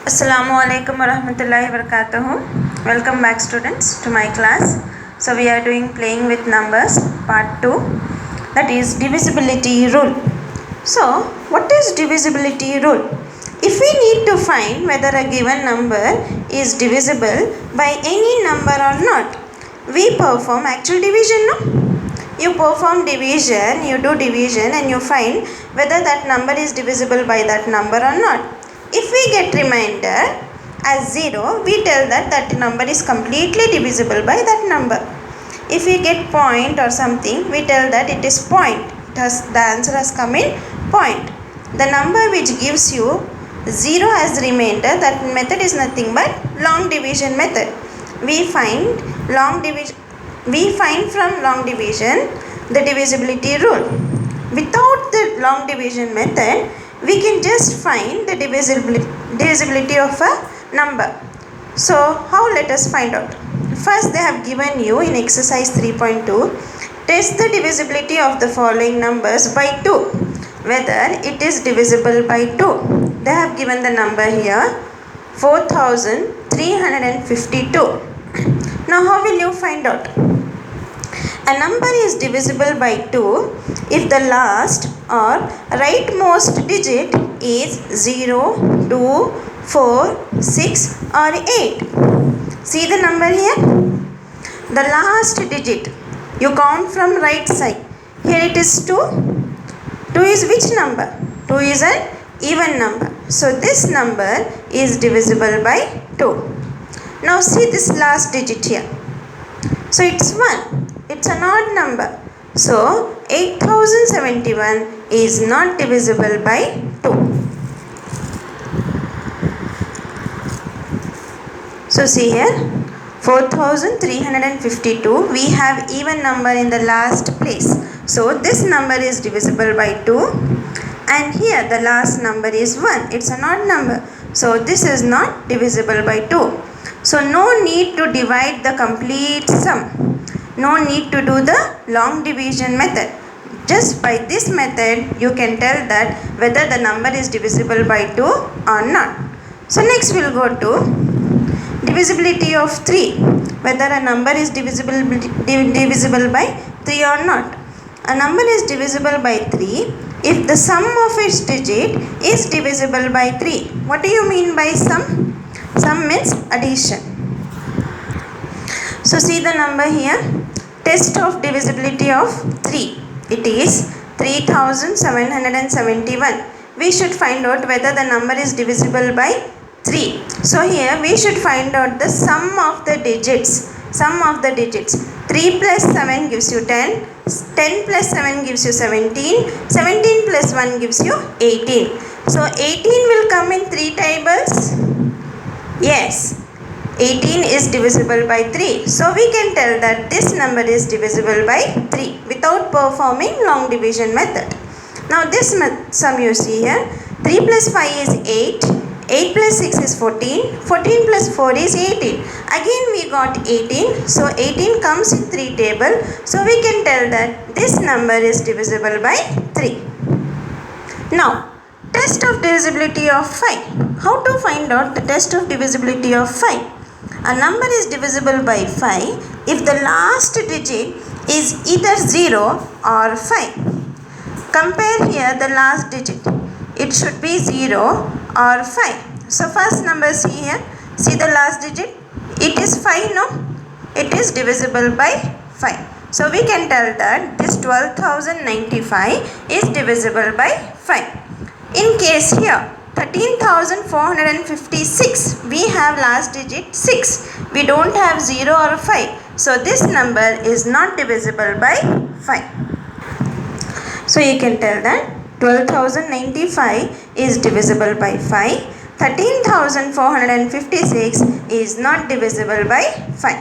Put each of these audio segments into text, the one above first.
Assalamualaikum warahmatullahi wabarakatuh. Welcome back students to my class. So we are doing playing with numbers part 2, that is divisibility rule. So what is divisibility rule? If we need to find whether a given number is divisible by any number or not, we perform actual division, no? You perform division, you do division and you find whether that number is divisible by that number or not. If we get remainder as 0, we tell that that number is completely divisible by that number. If we get point or something, we tell that it is point. Thus the answer has come in point. The number which gives you 0 as remainder, that method is nothing but long division method. We find from long division the divisibility rule. Without the long division method, we can just find the divisibility of a number. So how, let us find out. First they have given you in exercise 3.2, test the divisibility of the following numbers by 2, whether it is divisible by 2. They have given the number here 4352. Now how will you find out? A number is divisible by 2 if the last or rightmost digit is 0, 2, 4, 6 or 8. See the number here? The last digit, you count from right side. Here it is 2. 2 is which number? 2 is an even number. So this number is divisible by 2. Now see this last digit here. So it's 1. It's an odd number. So 8071 is not divisible by 2. So see here, 4352, we have even number in the last place. So this number is divisible by 2. And here the last number is 1. It's an odd number. So this is not divisible by 2. So no need to divide the complete sum. No need to do the long division method. Just by this method you can tell that whether the number is divisible by 2 or not. So next we will go to divisibility of 3. Whether a number is divisible by 3 or not. A number is divisible by 3 if the sum of its digit is divisible by 3. What do you mean by sum? Sum means addition. So see the number here. Test of divisibility of 3. It is 3771. We should find out whether the number is divisible by 3. So here we should find out the sum of the digits. Sum of the digits. 3 plus 7 gives you 10. 10 plus 7 gives you 17. 17 plus 1 gives you 18. So 18 will come in 3 tables. Yes. 18 is divisible by 3. So we can tell that this number is divisible by 3 without performing long division method. Now this sum you see here. 3 plus 5 is 8. 8 plus 6 is 14. 14 plus 4 is 18. Again we got 18. So 18 comes in 3 table. So we can tell that this number is divisible by 3. Now test of divisibility of 5. How to find out the test of divisibility of 5? A number is divisible by 5 if the last digit is either 0 or 5. Compare here the last digit. It should be 0 or 5. So first number see here. See the last digit. It is 5, no? It is divisible by 5. So we can tell that this 12,095 is divisible by 5. In case here 13,456, we have last digit 6. We don't have 0 or 5. So this number is not divisible by 5. So you can tell that 12,095 is divisible by 5. 13,456 is not divisible by 5.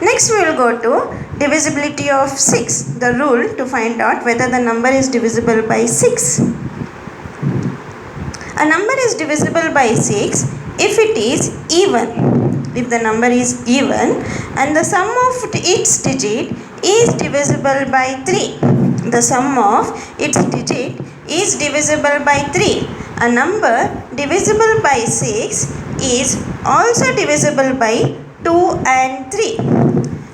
Next we will go to divisibility of 6. The rule to find out whether the number is divisible by 6. A number is divisible by 6 if it is even. If the number is even and the sum of its digit is divisible by 3. The sum of its digit is divisible by 3 a number divisible by 6 is also divisible by 2 and 3.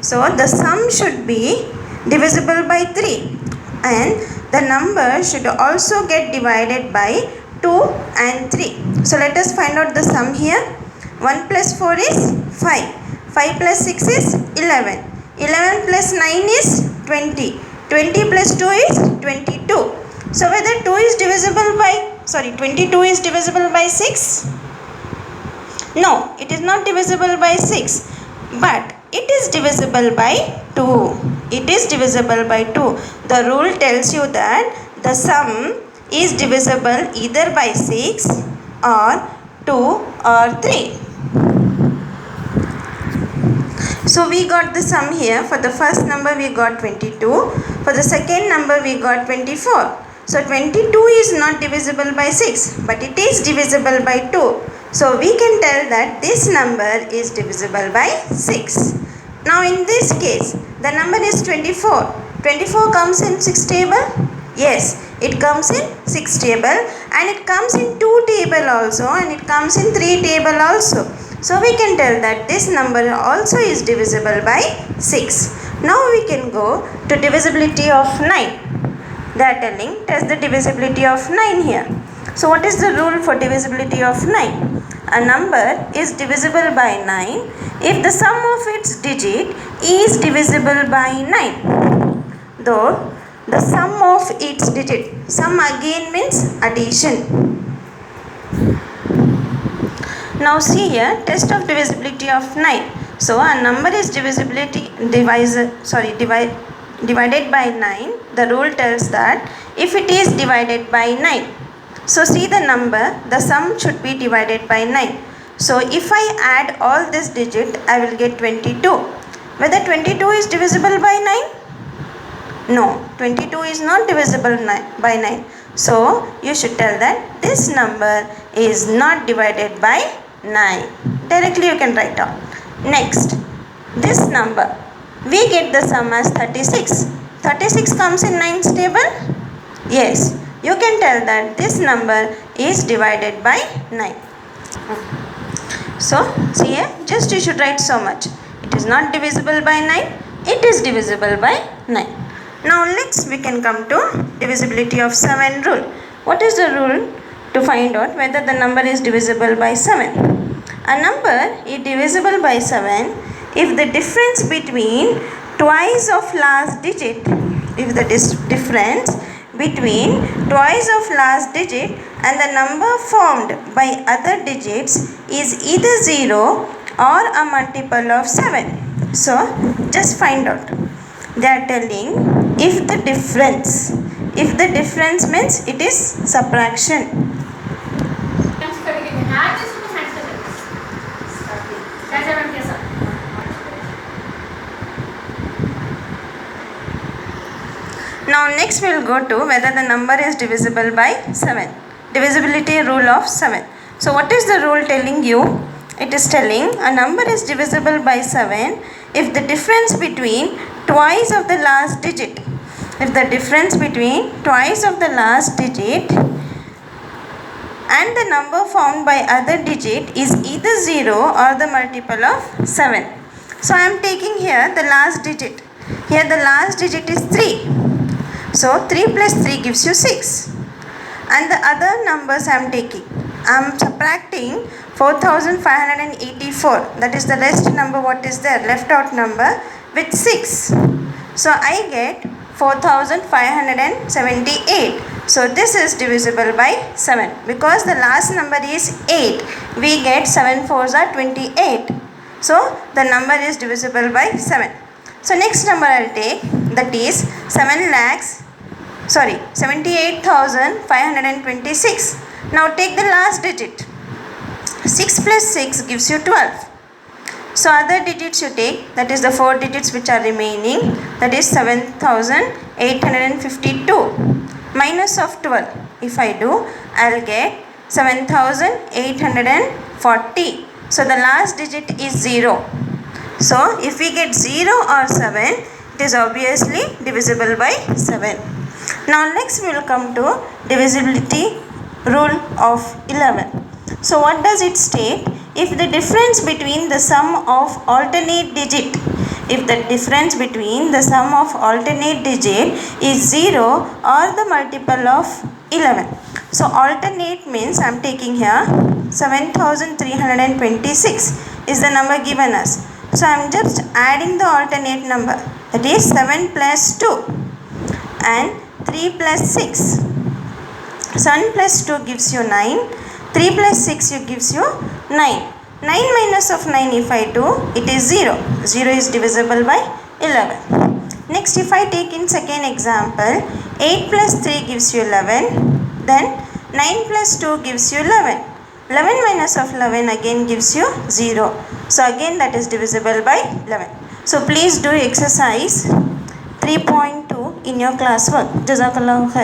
So the sum should be divisible by 3 and the number should also get divided by 2 and 3. So let us find out the sum here. 1 plus 4 is 5. 5 plus 6 is 11. 11 plus 9 is 20. 20 plus 2 is 22. So whether 22 is divisible by 6? No, it is not divisible by 6. But it is divisible by 2. It is divisible by 2. The rule tells you that the sum is divisible either by 6 or 2 or 3. So we got the sum here. For the first number we got 22. For the second number we got 24. So 22 is not divisible by 6, but it is divisible by 2. So we can tell that this number is divisible by 6. Now in this case, the number is 24. 24 comes in 6 table? Yes, it comes in 6 table and it comes in 2 table also and it comes in 3 table also. So we can tell that this number also is divisible by 6. Now we can go to divisibility of 9. They are telling test the divisibility of 9 here. So what is the rule for divisibility of 9? A number is divisible by 9 if the sum of its digit is divisible by 9. Though the sum of its digit, sum again means addition. Now see here, test of divisibility of 9. So a number is divided by 9. The rule tells that if it is divided by 9. So see the number, the sum should be divided by 9. So if I add all this digit, I will get 22. Whether 22 is divisible by 9? No, 22 is not divisible by 9. So you should tell that this number is not divided by 9. Directly you can write down. Next, this number, we get the sum as 36. 36 comes in 9's table? Yes, you can tell that this number is divided by 9. So see here, just you should write so much. It is not divisible by 9, it is divisible by 9. Now next we can come to divisibility of 7 rule. What is the rule to find out whether the number is divisible by 7? A number is divisible by 7 if the difference between twice of last digit, if the difference between twice of last digit and the number formed by other digits is either 0 or a multiple of 7. So just find out. They are telling if the difference means it is subtraction. Now next we will go to whether the number is divisible by 7. Divisibility rule of 7. So what is the rule telling you? It is telling a number is divisible by 7 if the difference between twice of the last digit. If the difference between twice of the last digit and the number formed by other digit is either 0 or the multiple of 7. So I am taking here the last digit. Here the last digit is 3. So 3 plus 3 gives you 6. And the other numbers I am taking. I am subtracting 4584. That is the rest number what is there, left out number with 6. So I get 4578. So this is divisible by 7. Because the last number is 8. We get 7 4s are 28. So the number is divisible by 7. So next number I will take, that is 78,526. Now take the last digit. 6 plus 6 gives you 12. So other digits you take, that is the 4 digits which are remaining, that is 7,852 minus of 12. If I do, I will get 7,840. So the last digit is 0. So if we get 0 or 7, it is obviously divisible by 7. Now next we will come to divisibility rule of 11. So what does it state? If the difference between the sum of alternate digit, if the difference between the sum of alternate digit is 0 or the multiple of 11. So alternate means I am taking here 7326 is the number given us. So I am just adding the alternate number, that is 7 plus 2 and 3 plus 6. 7 plus 2 gives you 9, 3 plus 6 gives you 9. 9 minus of 9 if I do, it is 0. 0 is divisible by 11. Next, if I take in second example, 8 plus 3 gives you 11. Then 9 plus 2 gives you 11. 11 minus of 11 again gives you 0. So again that is divisible by 11. So please do exercise 3.2 in your classwork. Jazakallahu khair.